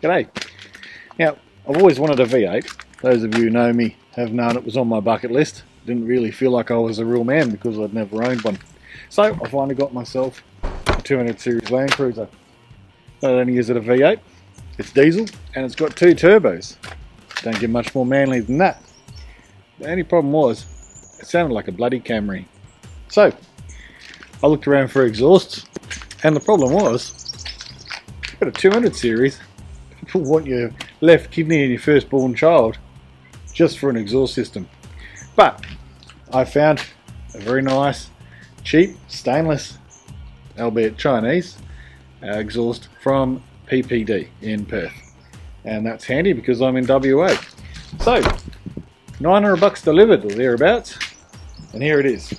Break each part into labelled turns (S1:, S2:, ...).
S1: G'day. Now, I've always wanted a V8. Those of you who know me have known it was on my bucket list. Didn't really feel like I was a real man because I'd never owned one. So I finally got myself a 200 Series LandCruiser. Not only is it a V8, it's diesel and it's got 2 turbos. Don't get much more manly than that. The only problem was, it sounded like a bloody Camry. So I looked around for exhausts, and the problem was, you've got a 200 series, people want your left kidney and your firstborn child just for an exhaust system. But I found a very nice, cheap, stainless, albeit Chinese, exhaust from PPD in Perth. And that's handy because I'm in WA. So, $900 delivered or thereabouts, and here it is.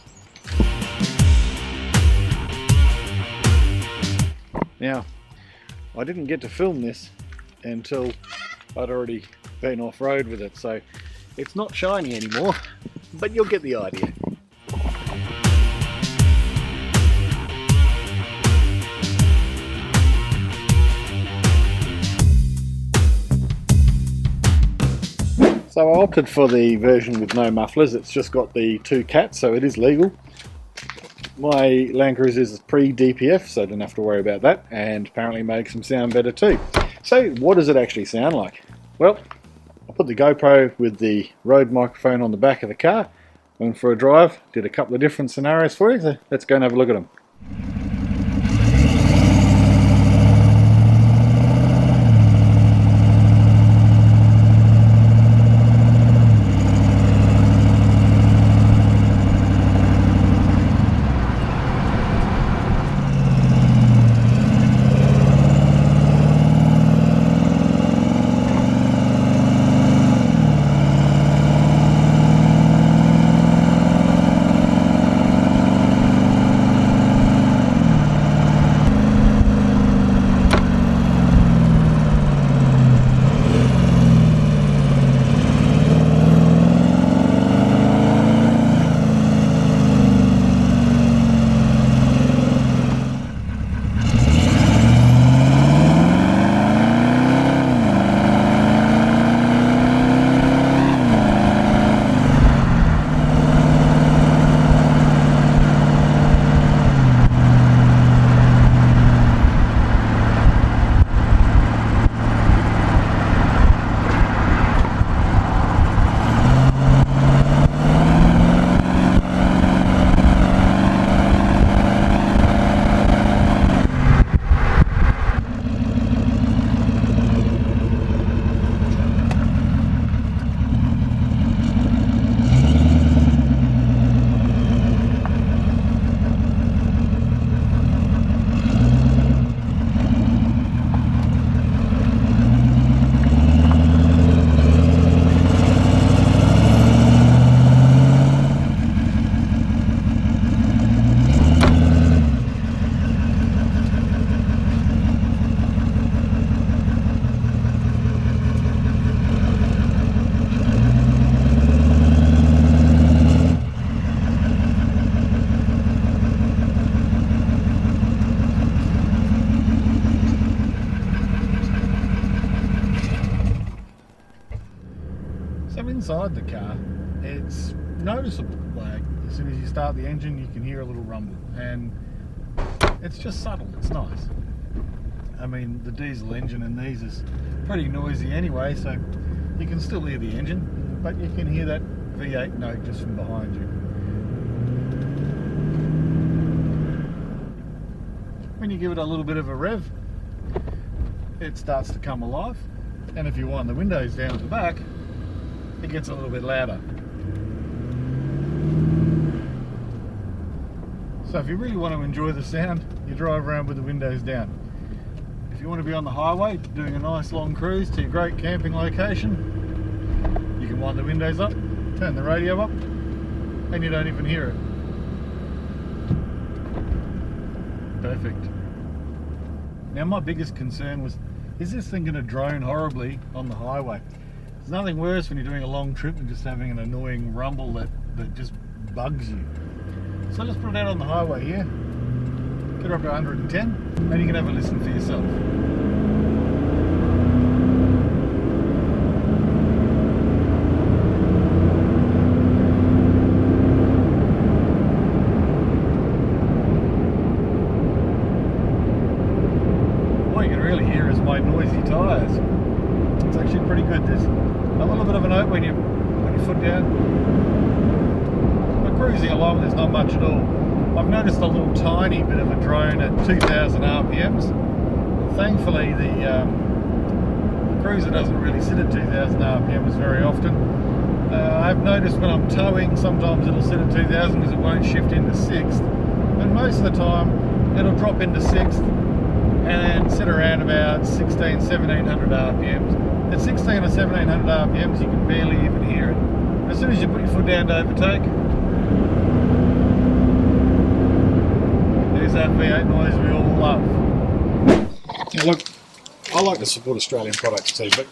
S1: Now, I didn't get to film this until I'd already been off-road with it, so it's not shiny anymore, but you'll get the idea. So I opted for the version with no mufflers. It's just got the 2 cats, so it is legal. My LandCruiser is pre-DPF, so I don't have to worry about that, and apparently makes them sound better too. So what does it actually sound like? Well, I put the GoPro with the Rode microphone on the back of the car, went for a drive, did a couple of different scenarios for you, so let's go and have a look at them. So inside the car, it's noticeable. Like as soon as you start the engine, you can hear a little rumble, and it's just subtle. It's nice. I mean, the diesel engine in these is pretty noisy anyway, so you can still hear the engine, but you can hear that V8 note just from behind you. When you give it a little bit of a rev, it starts to come alive, and if you wind the windows down at the back, it gets a little bit louder. So if you really want to enjoy the sound, you drive around with the windows down. If you want to be on the highway doing a nice long cruise to your great camping location, you can wind the windows up, turn the radio up, and you don't even hear it. Perfect. Now my biggest concern was, is this thing going to drone horribly on the highway? There's nothing worse when you're doing a long trip than just having an annoying rumble that just bugs you. So let's put it out on the highway here, get her up to 110, and you can have a listen for yourself. notice my noisy tyres. It's actually pretty good. There's a little bit of a note when you put your foot down. But cruising along, there's not much at all. I've noticed a little tiny bit of a drone at 2,000 RPMs. Thankfully, the cruiser doesn't really sit at 2,000 RPMs very often. I've noticed when I'm towing, sometimes it'll sit at 2,000 because it won't shift into 6th. But most of the time, it'll drop into 6th and sit around about 1700 RPMs. At 16 or 1700 RPMs, you can barely even hear it. As soon as you put your foot down to overtake, there's that V8 noise we all love. Now look, I like to support Australian products too, but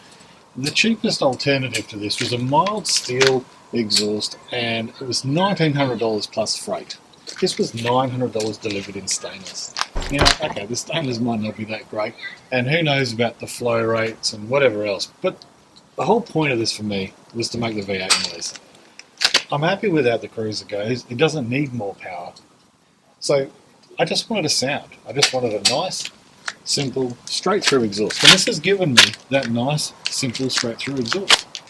S1: the cheapest alternative to this was a mild steel exhaust, and it was $1,900 plus freight. This was $900 delivered in stainless. Now, okay, the stainless might not be that great, and who knows about the flow rates and whatever else, but the whole point of this for me was to make the V8 noise. I'm happy with how the Cruiser goes. It doesn't need more power. So I just wanted a sound. I just wanted a nice, simple, straight-through exhaust. And this has given me that nice, simple, straight-through exhaust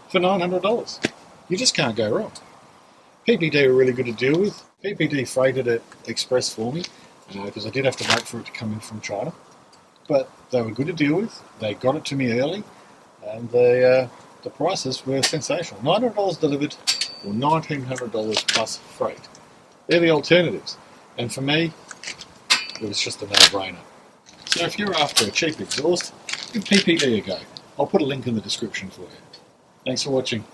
S1: for $900. You just can't go wrong. PPD were really good to deal with. PPD freighted it express for me because I did have to wait for it to come in from China. But they were good to deal with. They got it to me early, and the prices were sensational. $900 delivered or $1,900 plus freight. They're the alternatives. And for me, it was just a no-brainer. So if you're after a cheap exhaust, give PPD a go. I'll put a link in the description for you. Thanks for watching.